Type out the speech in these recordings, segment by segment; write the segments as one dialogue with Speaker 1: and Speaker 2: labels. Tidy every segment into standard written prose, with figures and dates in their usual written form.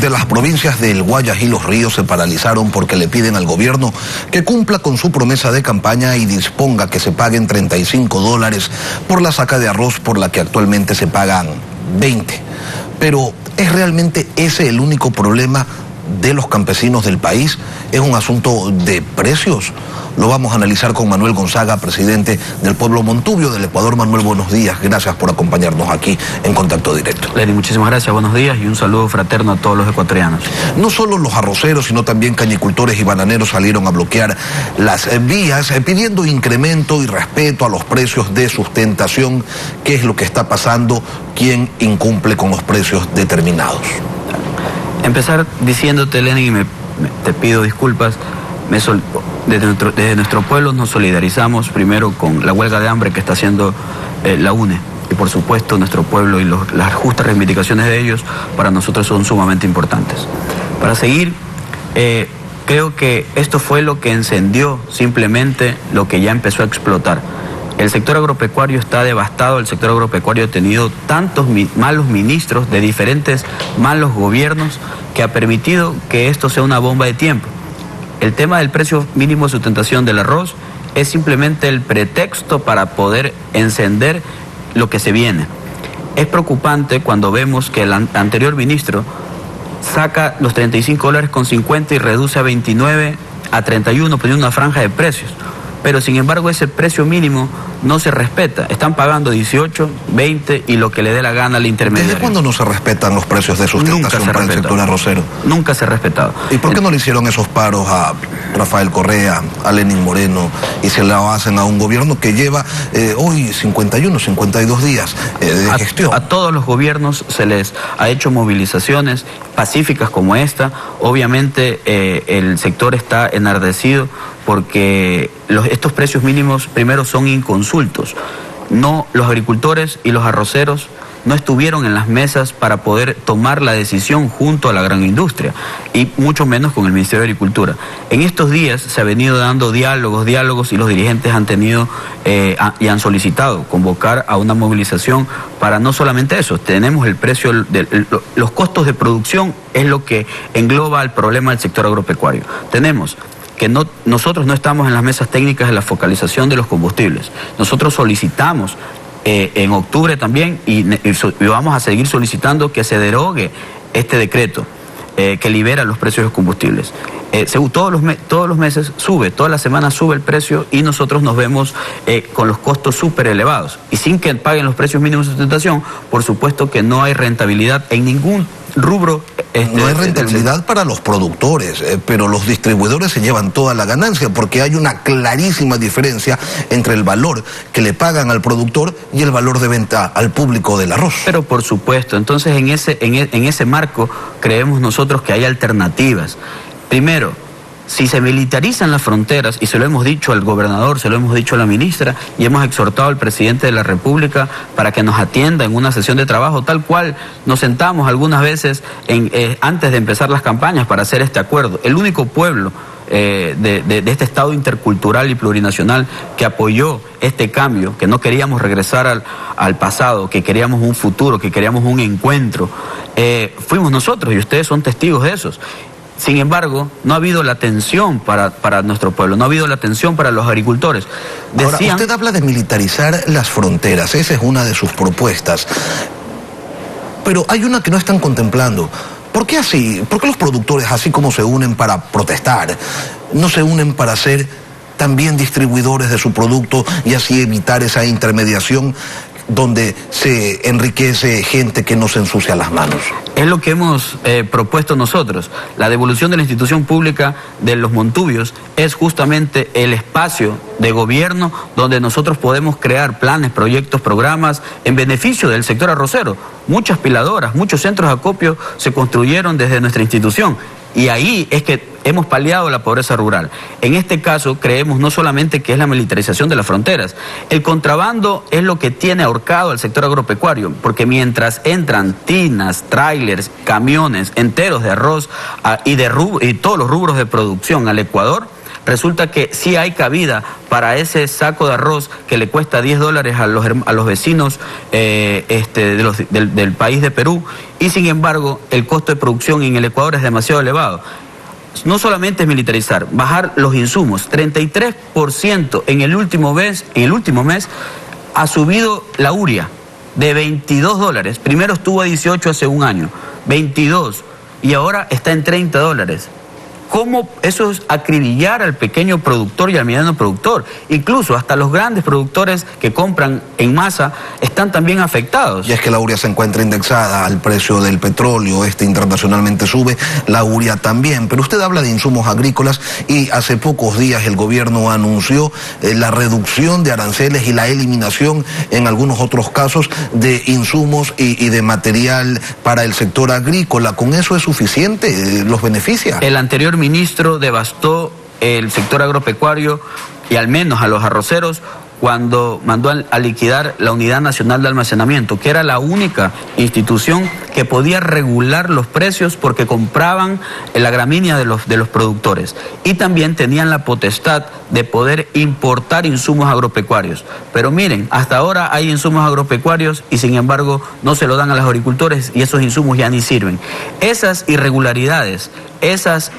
Speaker 1: de las provincias del Guayas y Los Ríos se paralizaron porque le piden al gobierno que cumpla con su promesa de campaña y disponga que se paguen $35 por la saca de arroz por la que actualmente se pagan 20. Pero ¿es realmente ese el único problema de los campesinos del país? ¿Es un asunto de precios? Lo vamos a analizar con Manuel Gonzaga, presidente del pueblo Montubio del Ecuador. Manuel, buenos días. Gracias por acompañarnos aquí en Contacto Directo.
Speaker 2: Lenny, muchísimas gracias. Buenos días y un saludo fraterno a todos los ecuatorianos.
Speaker 1: No solo los arroceros, sino también cañicultores y bananeros salieron a bloquear las vías pidiendo incremento y respeto a los precios de sustentación. ¿Qué es lo que está pasando? ¿Quién incumple con los precios determinados?
Speaker 2: Empezar diciéndote, Lenny, te pido disculpas. Desde nuestro pueblo nos solidarizamos primero con la huelga de hambre que está haciendo la UNE. Y por supuesto nuestro pueblo y las justas reivindicaciones de ellos para nosotros son sumamente importantes. Para seguir, creo que esto fue lo que encendió simplemente lo que ya empezó a explotar. El sector agropecuario está devastado, el sector agropecuario ha tenido tantos malos ministros de diferentes malos gobiernos que ha permitido que esto sea una bomba de tiempo. El tema del precio mínimo de sustentación del arroz es simplemente el pretexto para poder encender lo que se viene. Es preocupante cuando vemos que el anterior ministro saca los $35,50 y reduce a 29, a 31, poniendo una franja de precios. Pero sin embargo ese precio mínimo no se respeta. Están pagando 18, 20 y lo que le dé la gana al intermediario.
Speaker 1: ¿Desde cuándo no se respetan los precios de sustentación para el sector arrocero?
Speaker 2: Nunca se ha respetado.
Speaker 1: ¿Y por qué no le hicieron esos paros a Rafael Correa, a Lenín Moreno, y se lo hacen a un gobierno que lleva hoy 51, 52 días de gestión?
Speaker 2: A todos los gobiernos se les ha hecho movilizaciones pacíficas como esta. Obviamente el sector está enardecido porque estos precios mínimos primero son inconsultos. No, los agricultores y los arroceros no estuvieron en las mesas para poder tomar la decisión junto a la gran industria y mucho menos con el Ministerio de Agricultura. En estos días se ha venido dando diálogos y los dirigentes han tenido y han solicitado convocar a una movilización para no solamente eso. Tenemos el precio, los costos de producción es lo que engloba el problema del sector agropecuario. Tenemos que nosotros no estamos en las mesas técnicas de la focalización de los combustibles. Nosotros solicitamos en octubre también y vamos a seguir solicitando que se derogue este decreto que libera los precios de los combustibles. Todos los meses sube, todas las semanas sube el precio y nosotros nos vemos con los costos súper elevados. Y sin que paguen los precios mínimos de sustentación, por supuesto que no hay rentabilidad en ningún rubro.
Speaker 1: No hay rentabilidad para los productores, pero los distribuidores se llevan toda la ganancia porque hay una clarísima diferencia entre el valor que le pagan al productor y el valor de venta al público del arroz.
Speaker 2: Pero por supuesto, entonces en ese marco creemos nosotros que hay alternativas. Primero, si se militarizan las fronteras, y se lo hemos dicho al gobernador, se lo hemos dicho a la ministra, y hemos exhortado al presidente de la República para que nos atienda en una sesión de trabajo, tal cual nos sentamos algunas veces antes de empezar las campañas para hacer este acuerdo. El único pueblo de este Estado intercultural y plurinacional que apoyó este cambio, que no queríamos regresar al pasado, que queríamos un futuro, que queríamos un encuentro, fuimos nosotros y ustedes son testigos de esos. Sin embargo, no ha habido la atención para nuestro pueblo, no ha habido la atención para los agricultores.
Speaker 1: Ahora, usted habla de militarizar las fronteras, esa es una de sus propuestas, pero hay una que no están contemplando. ¿Por qué así? ¿Por qué los productores, así como se unen para protestar, no se unen para ser también distribuidores de su producto y así evitar esa intermediación donde se enriquece gente que no se ensucia las manos?
Speaker 2: Es lo que hemos propuesto nosotros. La devolución de la institución pública de los Montubios es justamente el espacio de gobierno donde nosotros podemos crear planes, proyectos, programas en beneficio del sector arrocero. Muchas piladoras, muchos centros de acopio se construyeron desde nuestra institución. Y ahí es que hemos paliado la pobreza rural. En este caso creemos no solamente que es la militarización de las fronteras, el contrabando es lo que tiene ahorcado al sector agropecuario, porque mientras entran tinas, trailers, camiones enteros de arroz y todos los rubros de producción al Ecuador, resulta que sí hay cabida para ese saco de arroz que le cuesta $10 a los vecinos del país de Perú, y sin embargo el costo de producción en el Ecuador es demasiado elevado. No solamente es militarizar, bajar los insumos. 33% en el último mes ha subido la urea de $22. Primero estuvo a 18 hace un año, 22, y ahora está en $30. ¿Cómo eso es acribillar al pequeño productor y al mediano productor? Incluso hasta los grandes productores que compran en masa están también afectados.
Speaker 1: Y es que la urea se encuentra indexada al precio del petróleo, internacionalmente sube, la urea también. Pero usted habla de insumos agrícolas y hace pocos días el gobierno anunció la reducción de aranceles y la eliminación en algunos otros casos de insumos y de material para el sector agrícola. ¿Con eso es suficiente? ¿Los beneficia?
Speaker 2: El anterior ministro devastó el sector agropecuario y al menos a los arroceros cuando mandó a liquidar la Unidad Nacional de Almacenamiento, que era la única institución que podía regular los precios porque compraban la gramínea de los productores, y también tenían la potestad de poder importar insumos agropecuarios. Pero miren, hasta ahora hay insumos agropecuarios y sin embargo no se lo dan a los agricultores y esos insumos ya ni sirven. Esas irregularidades, esas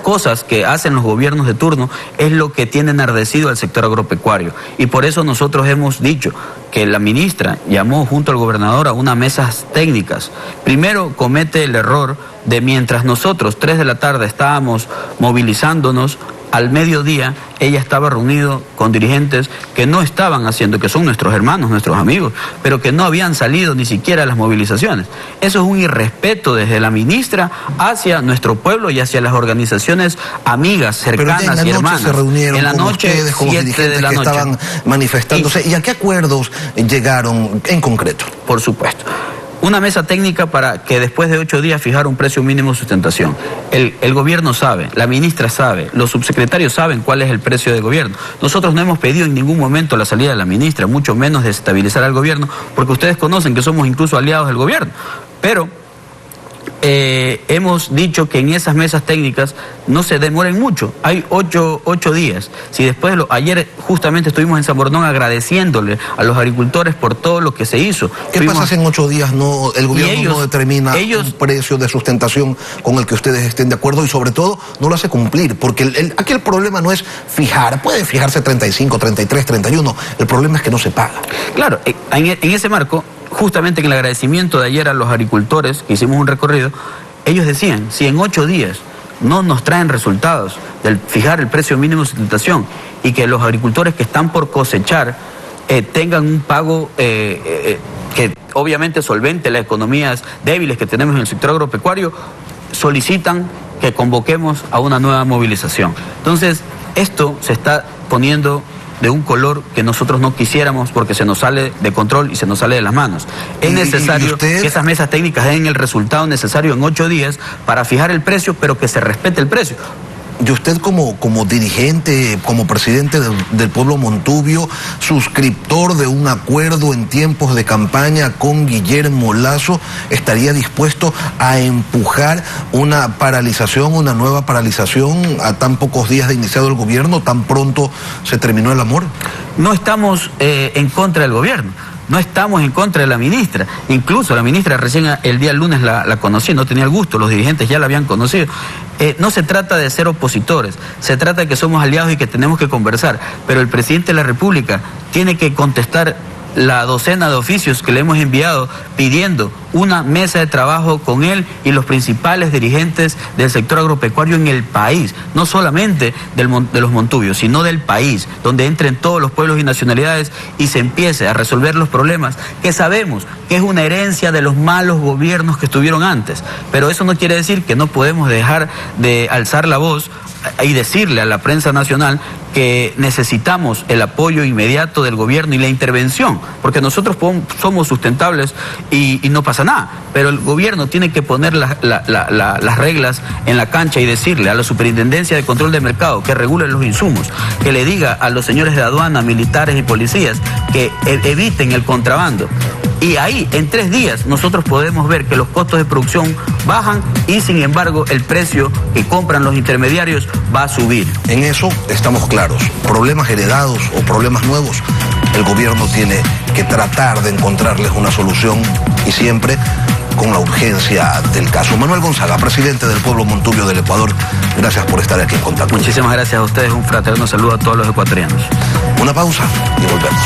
Speaker 2: cosas que hacen los gobiernos de turno es lo que tiene enardecido al sector agropecuario. Y por eso nosotros hemos dicho que la ministra llamó junto al gobernador a unas mesas técnicas. Primero comete el error de, mientras nosotros 3 de la tarde estábamos movilizándonos, al mediodía ella estaba reunido con dirigentes que no estaban haciendo, que son nuestros hermanos, nuestros amigos, pero que no habían salido ni siquiera a las movilizaciones. Eso es un irrespeto desde la ministra hacia nuestro pueblo y hacia las organizaciones amigas, cercanas y hermanas.
Speaker 1: Se reunieron en la noche ustedes, con los dirigentes que estaban manifestándose. ¿Y a qué acuerdos llegaron en concreto?
Speaker 2: Por supuesto. Una mesa técnica para que después de 8 días fijar un precio mínimo de sustentación. El gobierno sabe, la ministra sabe, los subsecretarios saben cuál es el precio del gobierno. Nosotros no hemos pedido en ningún momento la salida de la ministra, mucho menos desestabilizar al gobierno, porque ustedes conocen que somos incluso aliados del gobierno. Pero hemos dicho que en esas mesas técnicas no se demoren mucho. Hay 8 días. Si después ayer justamente estuvimos en San Borondón agradeciéndole a los agricultores por todo lo que se hizo.
Speaker 1: ¿Qué pasa si en 8 días el gobierno no determina un precio de sustentación con el que ustedes estén de acuerdo y sobre todo no lo hace cumplir? Porque aquí el problema no es fijar, puede fijarse 35, 33, 31, el problema es que no se paga.
Speaker 2: Claro, en ese marco, justamente en el agradecimiento de ayer a los agricultores, que hicimos un recorrido, ellos decían, si en 8 días no nos traen resultados del fijar el precio mínimo de sustentación y que los agricultores que están por cosechar tengan un pago que obviamente solvente las economías débiles que tenemos en el sector agropecuario, solicitan que convoquemos a una nueva movilización. Entonces, esto se está poniendo de un color que nosotros no quisiéramos porque se nos sale de control y se nos sale de las manos. Es necesario que esas mesas técnicas den el resultado necesario en 8 días para fijar el precio, pero que se respete el precio.
Speaker 1: Y usted como dirigente, como presidente del pueblo Montubio, suscriptor de un acuerdo en tiempos de campaña con Guillermo Lasso, ¿estaría dispuesto a empujar una paralización, una nueva paralización a tan pocos días de iniciado el gobierno, tan pronto se terminó el amor?
Speaker 2: No estamos en contra del gobierno. No estamos en contra de la ministra. Incluso la ministra recién el día lunes la conocí, no tenía el gusto, los dirigentes ya la habían conocido. No se trata de ser opositores, se trata de que somos aliados y que tenemos que conversar. Pero el presidente de la República tiene que contestar la docena de oficios que le hemos enviado pidiendo una mesa de trabajo con él y los principales dirigentes del sector agropecuario en el país, no solamente de los Montubios, sino del país, donde entren todos los pueblos y nacionalidades y se empiece a resolver los problemas que sabemos que es una herencia de los malos gobiernos que estuvieron antes. Pero eso no quiere decir que no podemos dejar de alzar la voz y decirle a la prensa nacional que necesitamos el apoyo inmediato del gobierno y la intervención, porque nosotros somos sustentables y no pasa nada, pero el gobierno tiene que poner las reglas en la cancha y decirle a la Superintendencia de Control de Mercado que regule los insumos, que le diga a los señores de aduana, militares y policías que eviten el contrabando Y ahí, en 3 días, nosotros podemos ver que los costos de producción bajan y, sin embargo, el precio que compran los intermediarios va a subir.
Speaker 1: En eso estamos claros. Problemas heredados o problemas nuevos, el gobierno tiene que tratar de encontrarles una solución y siempre con la urgencia del caso. Manuel Gonzaga, presidente del pueblo Montubio del Ecuador, gracias por estar aquí en contacto.
Speaker 2: Muchísimas gracias a ustedes, un fraterno saludo a todos los ecuatorianos.
Speaker 1: Una pausa y volvemos.